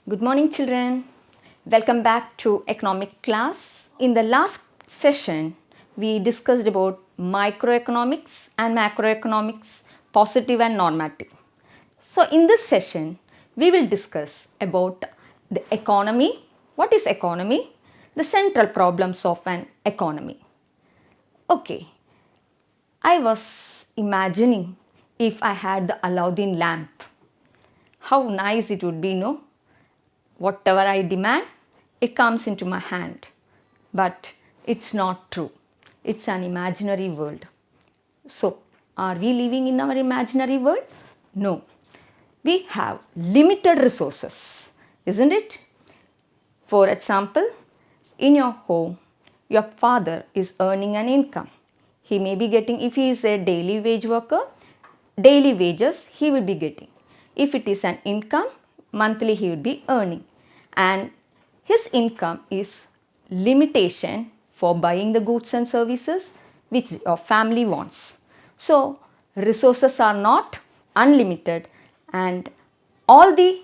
Good morning, children. Welcome back to economic class. In the last session, we discussed about microeconomics and macroeconomics, positive and normative. So, in this session, we will discuss about the economy. What is economy? The central problems of an economy. Okay, I was imagining if I had the Aladdin lamp. How nice it would be, no? Whatever I demand, it comes into my hand. But it's not true. It's an imaginary world. So, are we living in our imaginary world? No. We have limited resources, isn't it? For example, in your home, your father is earning an income. He may be getting, if he is a daily wage worker, daily wages he will be getting. If it is an income, monthly he will be earning. And his income is limitation for buying the goods and services which your family wants. So, resources are not unlimited, and all the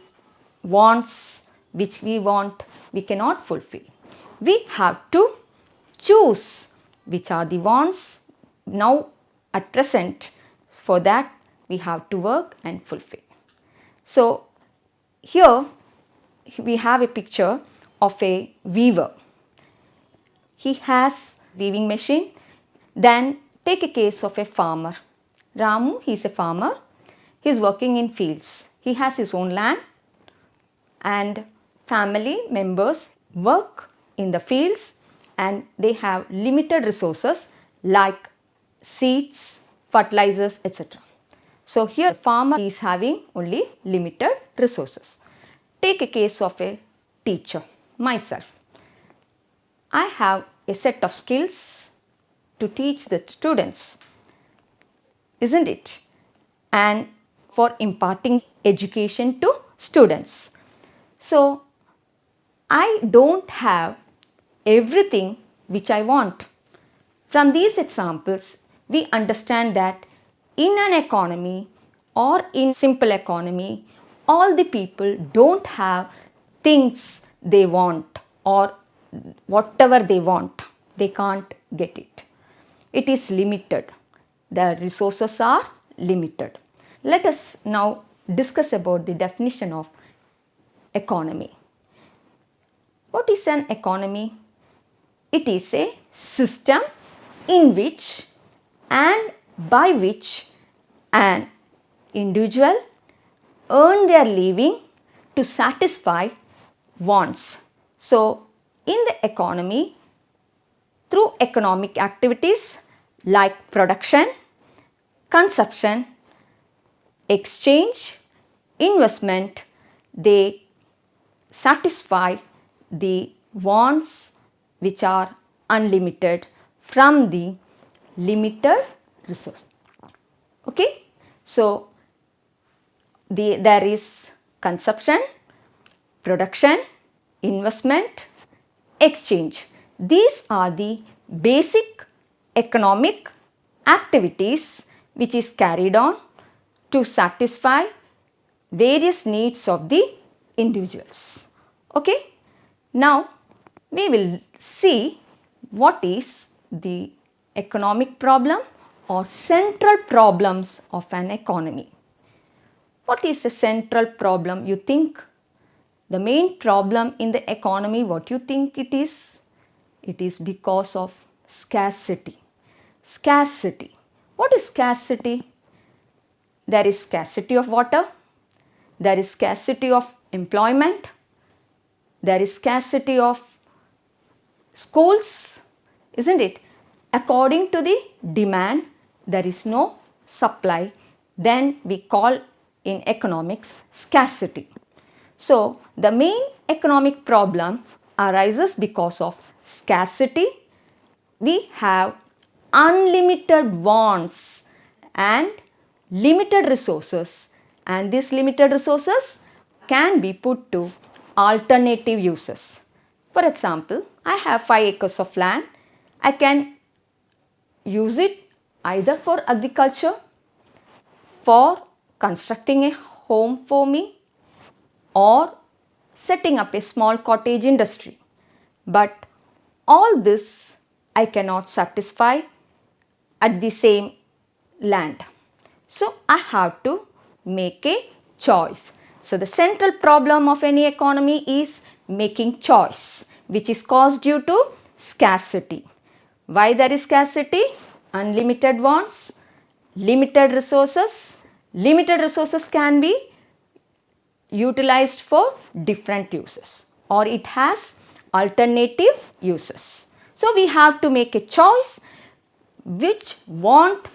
wants which we want we cannot fulfill. We have to choose which are the wants now at present. For that we have to work and fulfill. So, here we have a picture of a weaver. He has weaving machine. Then take a case of a farmer. Ramu, he is a farmer. He is working in fields. He has his own land and family members work in the fields, and they have limited resources like seeds, fertilizers, etc. So here farmer is having only limited resources. Take a case of a teacher, myself. I have a set of skills to teach the students, isn't it? And for imparting education to students. So, I don't have everything which I want. From these examples, we understand that in an economy or in simple economy, all the people don't have things they want, or whatever they want, they can't get it. It is limited. The resources are limited. Let us now discuss about the definition of economy. What is an economy? It is a system in which and by which an individual earn their living to satisfy wants. So, in the economy, through economic activities like production, consumption, exchange, investment, they satisfy the wants which are unlimited from the limited resource. Okay, so there is consumption, production, investment, exchange. These are the basic economic activities which is carried on to satisfy various needs of the individuals. Okay, now we will see what is the economic problem or central problems of an economy. What is the central problem you think? The main problem in the economy, what you think it is? It is because of scarcity. Scarcity. What is scarcity? There is scarcity of water. There is scarcity of employment. There is scarcity of schools, isn't it? According to the demand, there is no supply. Then we call in economics scarcity. So, the main economic problem arises because of scarcity. We have unlimited wants and limited resources, and these limited resources can be put to alternative uses. For example, I have 5 acres of land. I can use it either for agriculture, for constructing a home for me, or setting up a small cottage industry. But all this I cannot satisfy at the same land. So I have to make a choice. So the central problem of any economy is making choice, which is caused due to scarcity. Why there is scarcity? Unlimited wants, limited resources. Limited resources can be utilized for different uses, or it has alternative uses. So we have to make a choice which want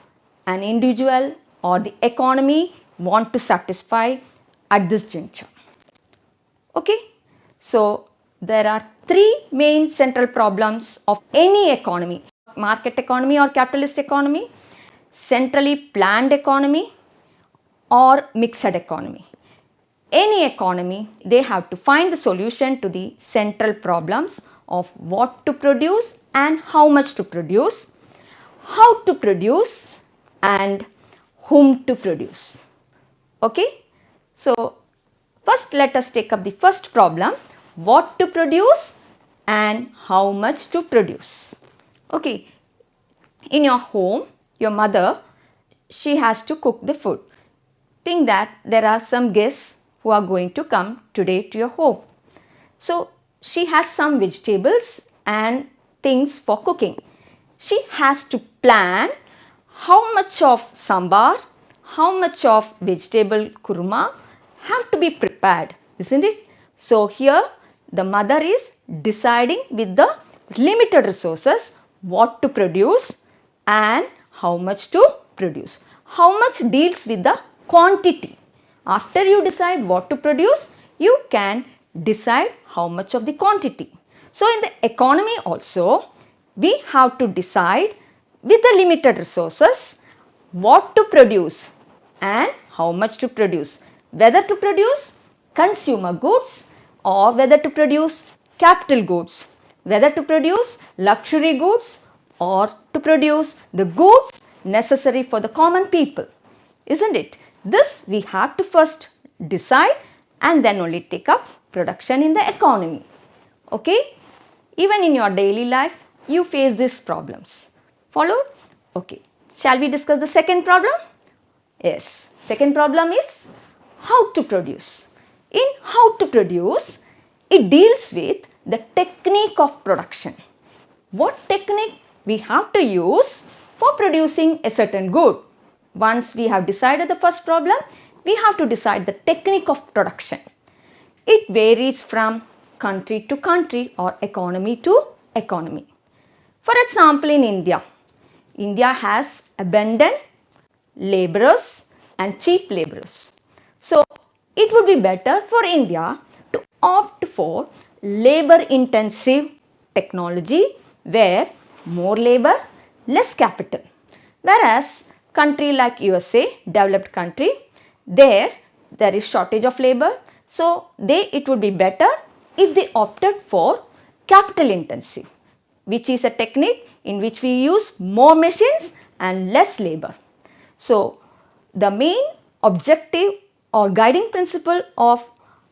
an individual or the economy want to satisfy at this juncture. Okay, so there are three main central problems of any economy: market economy or capitalist economy, centrally planned economy, or mixed economy. Any economy, they have to find the solution to the central problems of what to produce and how much to produce, how to produce, and whom to produce. Okay, so first let us take up the first problem: what to produce and how much to produce. Okay, in your home, your mother, she has to cook the food. Think that there are some guests who are going to come today to your home. So she has some vegetables and things for cooking. She has to plan how much of sambar, how much of vegetable kurma have to be prepared, isn't it? So here the mother is deciding with the limited resources what to produce and how much to produce. How much deals with the quantity. After you decide what to produce, you can decide how much of the quantity. So in the economy also, we have to decide with the limited resources what to produce and how much to produce. Whether to produce consumer goods or whether to produce capital goods, whether to produce luxury goods or to produce the goods necessary for the common people, isn't it? This we have to first decide and then only take up production in the economy. Okay? Even in your daily life, you face these problems. Followed? Okay. Shall we discuss the second problem? Yes. Second problem is how to produce. In how to produce, it deals with the technique of production. What technique we have to use for producing a certain good? Once we have decided the first problem, we have to decide the technique of production. It varies from country to country or economy to economy. For example, in India, India has abundant laborers and cheap laborers. So it would be better for India to opt for labor intensive technology where more labor, less capital. Whereas country like USA, developed country, there is shortage of labor. So it would be better if they opted for capital intensive, which is a technique in which we use more machines and less labor. So the main objective or guiding principle of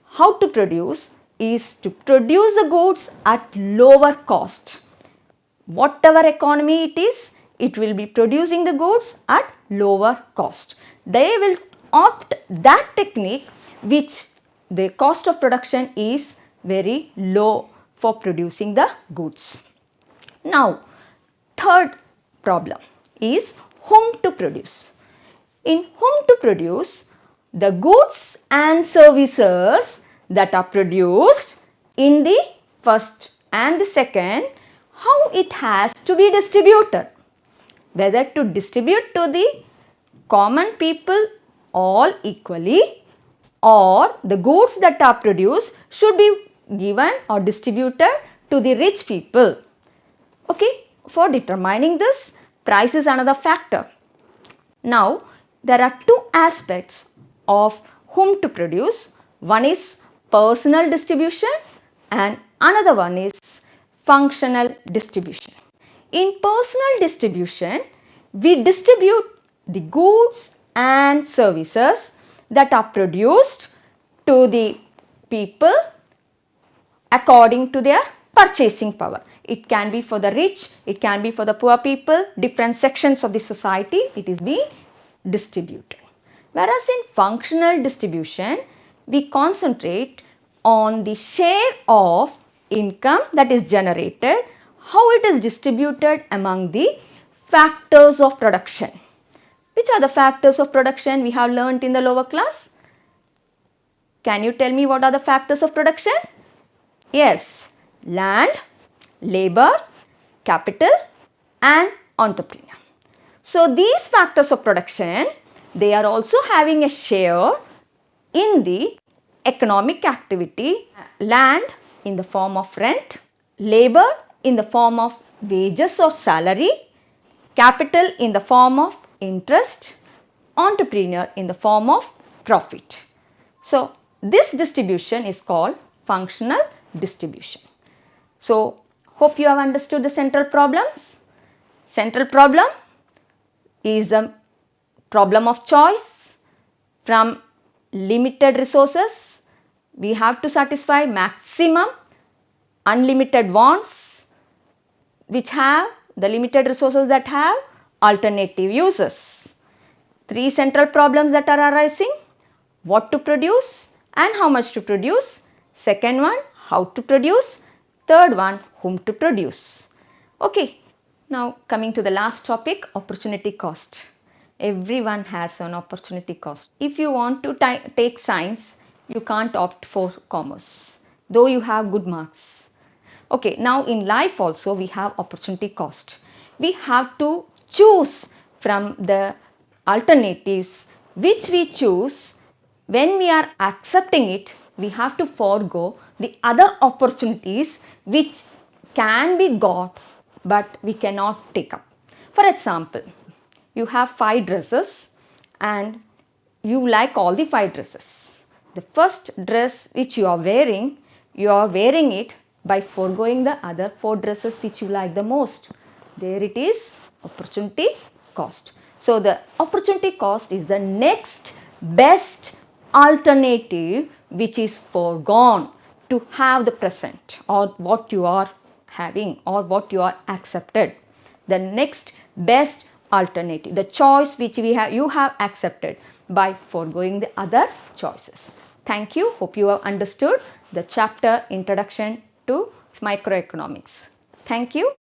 how to produce is to produce the goods at lower cost. Whatever economy it is, it will be producing the goods at lower cost. They will opt that technique which the cost of production is very low for producing the goods. Now, third problem is whom to produce. In whom to produce, the goods and services that are produced in the first and the second, how it has to be distributed. Whether to distribute to the common people all equally, or the goods that are produced should be given or distributed to the rich people. Okay, for determining this, price is another factor. Now, there are two aspects of whom to produce. One is personal distribution and another one is functional distribution. In personal distribution, we distribute the goods and services that are produced to the people according to their purchasing power. It can be for the rich, it can be for the poor people, different sections of the society, it is being distributed. Whereas in functional distribution, we concentrate on the share of income that is generated, how it is distributed among the factors of production. Which are the factors of production we have learnt in the lower class? Can you tell me what are the factors of production? Yes, land, labor, capital and entrepreneur. So these factors of production, they are also having a share in the economic activity. Land in the form of rent, labor in the form of wages or salary, capital in the form of interest, entrepreneur in the form of profit. So this distribution is called functional distribution. So hope you have understood the central problems. Central problem is a problem of choice from limited resources. We have to satisfy maximum unlimited wants which have the limited resources that have alternative uses. Three central problems that are arising: what to produce and how much to produce. Second one, how to produce. Third one, whom to produce. Okay, now coming to the last topic, opportunity cost. Everyone has an opportunity cost. If you want to take science, you can't opt for commerce, though you have good marks. Okay, now in life also we have opportunity cost. We have to choose from the alternatives which we choose. When we are accepting it, we have to forego the other opportunities which can be got but we cannot take up. For example, you have 5 dresses and you like all the 5 dresses. The first dress which you are wearing it by foregoing the other 4 dresses which you like the most. There it is, opportunity cost. So the opportunity cost is the next best alternative which is foregone to have the present or what you are having or what you are accepted. The next best alternative, the choice which you have accepted by foregoing the other choices. Thank you. Hope you have understood the chapter Introduction to Microeconomics. Thank you.